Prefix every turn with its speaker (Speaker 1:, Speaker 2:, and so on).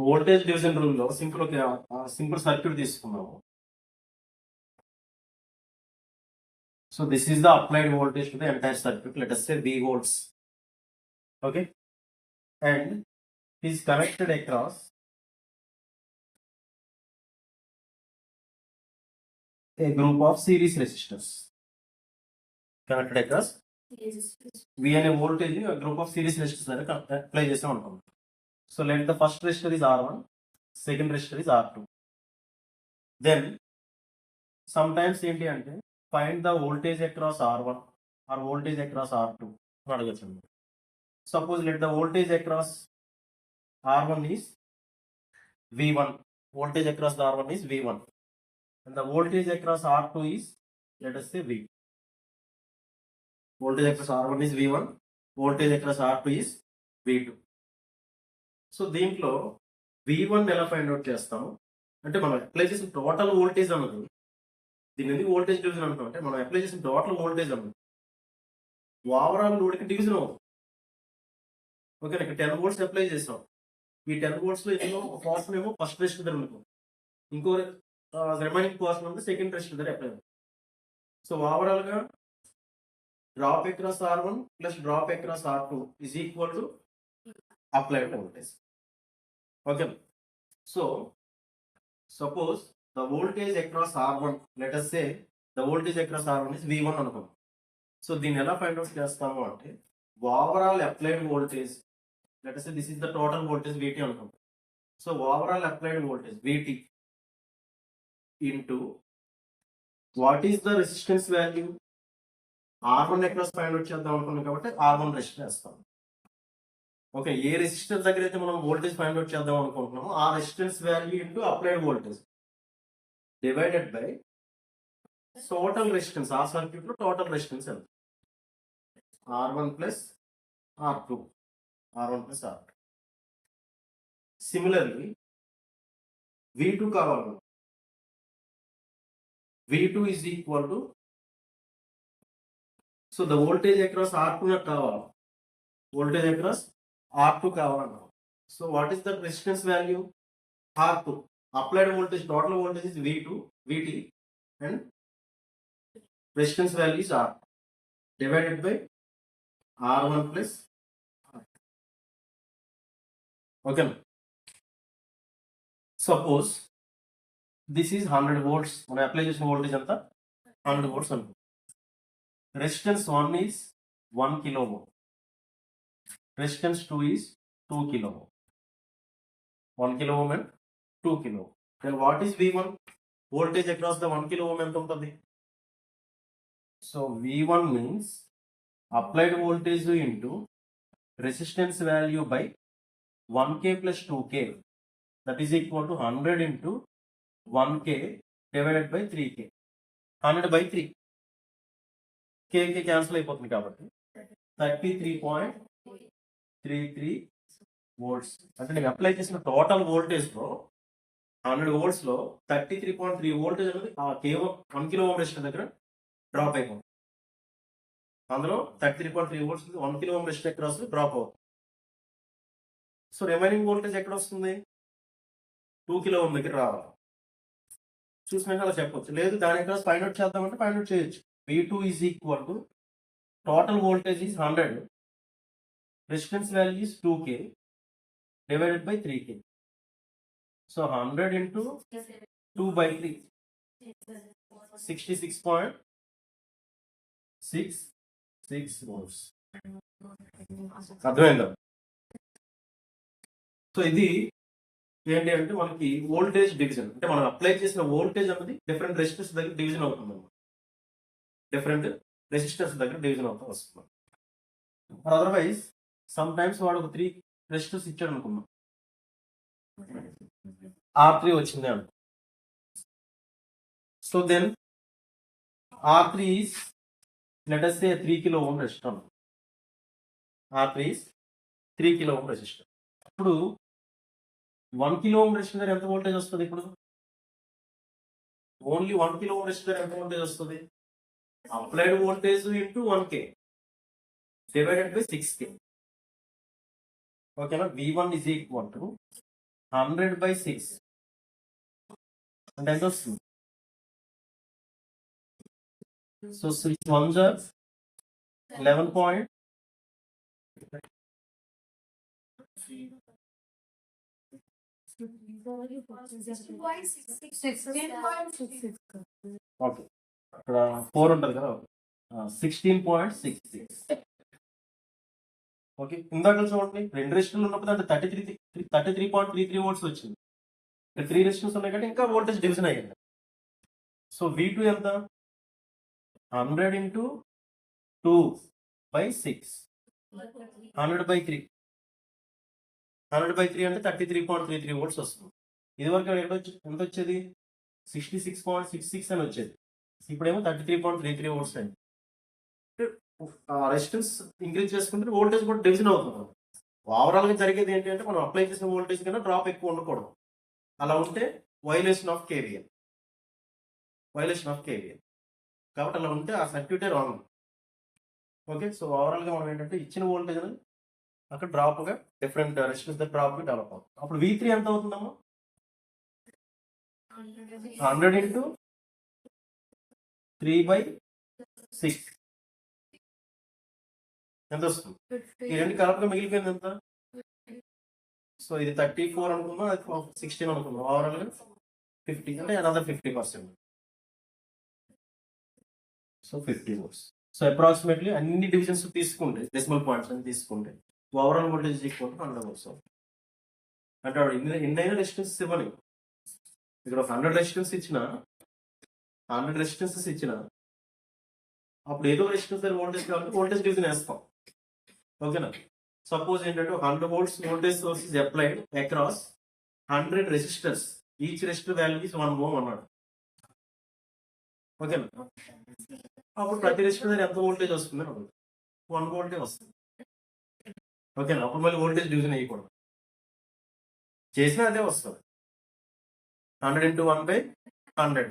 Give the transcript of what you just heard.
Speaker 1: Voltage division rule లో simple circuit తీసుకున్నాము. So this is the applied voltage to the entire circuit. Let us say V volts. Okay, and is connected across a group of series resistors. Connected across V అనే voltage a group of series resistors apply చేసాం అనుకోండి. So let the first resistor is R1, second resistor is R2. Then sometimes ఏంటి అంటే find the voltage across R1 or voltage across R2 అని అడగచ్చు. Suppose let the voltage across R1 is V1. Voltage across the R1 is V1. And the voltage across R2 is, let us say, V. Voltage across R1 is V1. Voltage across R2 is V2. So దీంట్లో V1 ఎలా find out చేస్తాము అంటే మనం apply చేసిన total voltage అన్నది దీని ఎందుకు voltage division అంటాం అంటే మనం అప్లై చేసిన టోటల్ వోల్టేజ్ అన్నది ఓవరాల్ లోడ్కి డివిజన్ అవుతుంది. ఓకే, ఇక్కడ 10 వోల్ట్స్ అప్లై చేసాం. ఈ 10 వోల్ట్స్ లో ఏమో పోర్షన్ ఏమో ఫస్ట్ రెసిస్టర్ దగ్గర ఉంటుంది, ఇంకో రిమైనింగ్ పోర్షన్ ఉంది సెకండ్ రెసిస్టర్ దగ్గర అప్లై అవుతుంది. సో ఓవరాల్ గా drop across R1 plus drop across R2 is equal to applied voltage. Okay, so suppose the voltage across R1, let us say the voltage across R1 is V1 అనుకోండి. So దీన్ని ఎలా find out చేస్తాము అంటే overall applied voltage, let us say this is the total voltage VT అనుకోండి. So overall applied voltage VT into what is the resistance value R1 across find out చేద్దాం అనుకున్నాం కాబట్టి R1 resistor వేస్తాం. Okay, ఏ resistor దగ్గర అయితే మనం voltage find out చేద్దాం అనుకుంటున్నామో ఆ resistance value into applied voltage divided by total resistance. ఆ సర్క్యూట్ లో టోటల్ రెసిస్టెన్స్ ఎంత, R1 plus R2, R1 plus R2. Similarly V2 కావాలి. V2 is equal to, so the voltage across R2 నాకు కావాలి, voltage across R2 కావాలన్నా. So what is the resistance value R2, applied voltage total voltage is V2 VT and resistance value is R divided by R1 plus R2. Okay, suppose this is 100 volts. మన apply చేసిన voltage అంతా 100 volts అనుకో. Resistance 1 is 1 kilo ohm, resistance 2 is 2 kilo ohm, 1 kilo ohm and 2 kilo ohm. Then what is V1? Voltage across the 1 kilo ohm ఎంత ఉంటుంది? So V1 means applied voltage into resistance value by 1k plus 2k, that is equal to 100 into 1k divided by 3k. 100 by 3, k cancel అయిపోతుంది కాబట్టి 33.33 volts. అంటే నేను apply చేసిన total voltage లో 100 volts లో 33.3 voltage అనేది ఆ కేవలం 1 కిలో ఓం రెసిస్టర్ దగ్గర డ్రాప్ అయిపోతుంది. అందులో 33.3 volts 1 కిలో ఓం రెసిస్టర్ ఎక్కడ వస్తుంది, డ్రాప్ అవుతుంది. సో రిమైనింగ్ వోల్టేజ్ ఎక్కడ వస్తుంది, 2 కిలో ఓం దగ్గర రావాలి. చూసినాక అలా చెప్పొచ్చు, లేదు దాని ఎక్కడ ఫైండ్ అవుట్ చేద్దామంటే ఫైండ్ అవుట్ చేయొచ్చు. V2 is equal to total voltage is 100, resistance value is 2k divided by 3k. So 100 into 2 by 3, 66.66 volts. అర్థమైందా? సో ఇది ఏంటి అంటే మనకి వోల్టేజ్ డివిజన్, అంటే మనం అప్లై చేసిన వోల్టేజ్ అనేది డిఫరెంట్ రెసిస్టర్స్ దగ్గర డివిజన్ అవుతుంది, డిఫరెంట్ రెసిస్టర్స్ దగ్గర డివిజన్ అవుతూ వస్తుంది. అదర్వైజ్ సమ్ టైమ్స్ వాడు ఒక 3 రెసిస్టర్స్ ఇచ్చాడు అనుకున్నాం, R3 వచ్చింది అనుకో. So then R3 is, let us say 3 kilo ohm resistor. R3 is 3 kilo ohm resistor. ఇప్పుడు 1 kilo ohm resistor ఎంత వోల్టేజ్ వస్తుంది? ఇప్పుడు ఓన్లీ 1 kilo ohm resistor ఎంత వోల్టేజ్ వస్తుంది? Applied voltage into 1k divided by 6k. ఓకేనా? V1 is equal to 100/6 అంటే ఎంత వస్తుంది? So 6 1s are 11 point
Speaker 2: 16.66.
Speaker 1: Okay, అక్కడ 4 ఉంటుంది కదా, 16.66. ఓకే, ఇందాక చూడండి 2 రెసిస్టర్లు ఉన్నప్పుడు అంటే 33.33 వోల్ట్స్ వచ్చింది. ఇక్కడ 3 రెసిస్టర్స్ ఉన్నాయి కాబట్టి ఇంకా వోల్టేజ్ డివిజన్ అయ్యింది. సో V2 ఎంత? 100 into 2/6 100/3 100/3 అంటే 33.33 వోల్ట్స్ వస్తుంది. ఇది వరకు ఎంత వచ్చేది? 66.66 అని వచ్చేది. ఇప్పుడేమో 33.33 వోల్ట్స్ అయింది. రెసిస్టెన్స్ ఇంక్రీజ్ చేసుకుంటే వోల్టేజ్ కూడా డివిజన్ అవుతుంది. ఓవరాల్ గా జరిగేది ఏంటంటే మనం అప్లై చేసిన వోల్టేజ్ కన్నా డ్రాప్ ఎక్కువ ఉండకూడదు. అలా ఉంటే వైలేషన్ ఆఫ్ కేవీఎల్ కాబట్టి అలా ఉంటే ఆ సర్క్యూటే రాంగ్. ఓకే, సో ఓవరాల్ గా మనం ఏంటంటే ఇచ్చిన వోల్టేజ్ అక్కడ డ్రాప్ గా డిఫరెంట్ రెసిస్టెన్స్ డ్రాప్ గా డెవలప్ అవుతుంది. అప్పుడు V3 ఎంత అవుతుందమ్మా? 100 into 3/6 ఎంత వస్తుంది? ఈ రెండు కలపగా మిగిలిపోయింది ఎంత? సో ఇది 34 అనుకుందాం, అది 16 అనుకుందాం. ఓవరాల్ గా 50 అంటే another 50%. So 50 volts. So approximately అన్ని డివిజన్స్ తీసుకుంటే డెసిమల్ పాయింట్స్ అని తీసుకుంటే overall voltage equal to 100 volts అంటే ఎన్నైనా రెసిస్టెన్స్ ఇవ్వని. ఇక్కడ 100 రెసిస్టెన్స్ ఇచ్చిన 100 రెసిస్టెన్సెస్ ఇచ్చిన అప్పుడు ఏదో రెసిస్టెన్స్ దగ్గర వోల్టేజ్ కాబట్టి వోల్టేజ్ డివిజన్ వేస్తాం. ఓకేనా? సపోజ్ ఏంటంటే 100 volts voltage source is applied across 100 resistors, each resistor value is 1 ohm అన్నాడు. ఓకేనా? అప్పుడు ప్రతి రెసిస్టర్ దగ్గర ఎంత వోల్టేజ్ వస్తుంది? 1 volt వస్తుంది. ఓకేనా? అప్పుడు మళ్ళీ వోల్టేజ్ డివిజన్ వేయకూడదు, చేసినా అదే వస్తుంది. 100 into 1/100